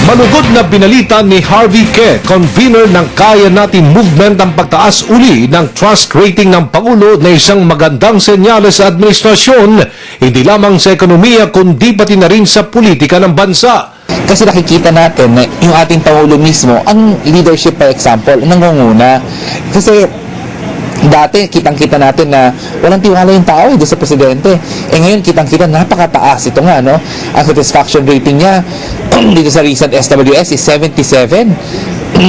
Malugod na binalita ni Harvey Ke, convener ng Kaya Natin Movement, ang pagtaas uli ng trust rating ng Pangulo na isang magandang senyales sa administrasyon, hindi lamang sa ekonomiya kundi pati na rin sa politika ng bansa. Kasi nakikita natin na yung ating Pangulo mismo, ang leadership by example, nangunguna. Kasi dati, kitang-kita natin na walang tiwala yung tao doon sa presidente. Ngayon, kitang-kita, napakataas ito nga, no? Ang satisfaction rating niya dito sa recent SWS is 77.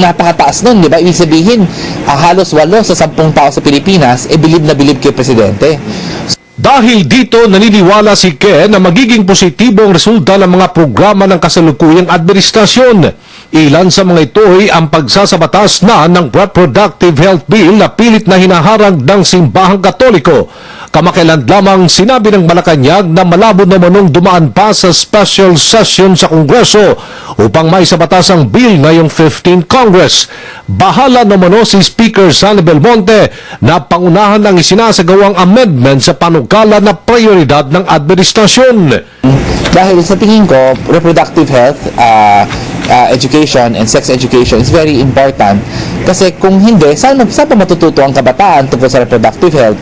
Napakataas nun, di ba? Ibig sabihin, halos 8 sa 10 tao sa Pilipinas, bilib na bilib kay presidente. Dahil dito, naniniwala si Ke na magiging positibo ang resulta ng mga programa ng kasalukuyang administrasyon. Ilan sa mga ito ay ang pagsasabatas na ng Reproductive Health Bill na pilit na hinaharang ng Simbahang Katoliko. Kamakailan lamang sinabi ng Malacanang na malabo namanong dumaan pa sa special session sa Kongreso upang maisabatas ang bill ngayong 15th Congress. Bahala namano si Speaker Sonny Belmonte na pangunahan ang isinasagawang amendment sa panukala na prioridad ng administrasyon. Dahil sa tingin ko, reproductive health, education and sex education is very important. Kasi kung hindi, saan pa matututo ang kabataan tungkol sa reproductive health?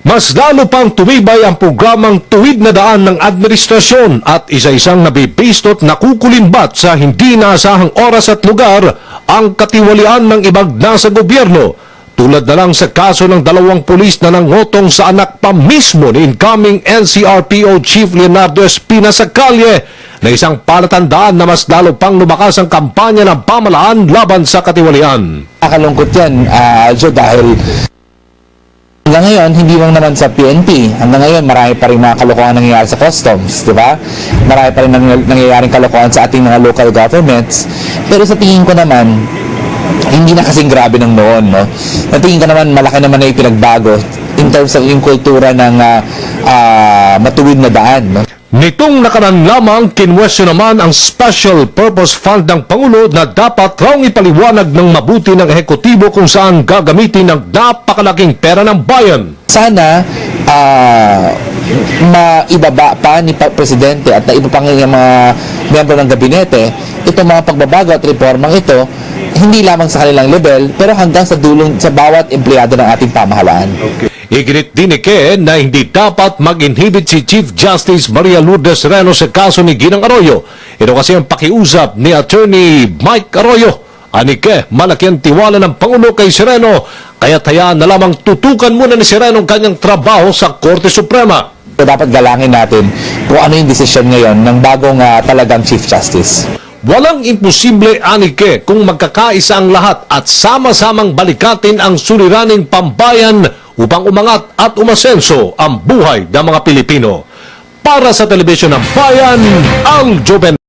Mas lalo pang tumibay ang programang Tuwid na Daan ng administrasyon at isa-isang nabipistot na kukulimbat sa hindi naasahang oras at lugar ang katiwalian ng ibang nasa gobyerno. Tulad na lang sa kaso ng 2 pulis na nangotong sa anak pa mismo ni incoming NCRPO Chief Leonardo Espina sa kalye, na isang palatandaan na mas lalo pang lumakas ang kampanya ng pamahalaan laban sa katiwalian. Nakalungkot yan, Joe, dahil hanggang ngayon, hindi lang naman sa PNP. Hanggang ngayon, marami pa rin mga kalokohan nangyayari sa customs, di ba? Marami pa rin nangyayaring kalokohan sa ating mga local governments. Pero sa tingin ko naman, hindi na kasing grabe ng noon, no? Sa tingin ko naman, malaki naman na ipinagbago in terms of yung kultura ng matuwid na daan, no? Nitong nakaraan lamang, kinwestiyon naman ang Special Purpose Fund ng Pangulo na dapat raw ipaliwanag ng mabuti ng ehekutibo kung saan gagamitin ang napakalaking pera ng bayan. Sana maibaba pa ni Presidente at na iba pang mga miyembro ng gabinete itong mga pagbabago at reformang ito, hindi lamang sa kanilang level pero hanggang sa dulong sa bawat empleyado ng ating pamahalaan. Okay. Iginit din ni Ke na hindi dapat mag-inhibit si Chief Justice Maria Lourdes Sereno sa kaso ni Ginang Arroyo. Ito kasi ang pakiusap ni Attorney Mike Arroyo. Ani Ke, malaki ang tiwala ng Pangulo kay Sereno, kaya hayaan na lamang tutukan muna ni Sereno ang kanyang trabaho sa Korte Suprema. So, dapat galangin natin kung ano yung desisyon ngayon ng bagong talagang Chief Justice. Walang imposible, ani Ke, kung magkakaisa ang lahat at sama-samang balikatin ang suliraning pambayan upang umangat at umasenso ang buhay ng mga Pilipino. Para sa Telebisyon ng Bayan, Al Joven.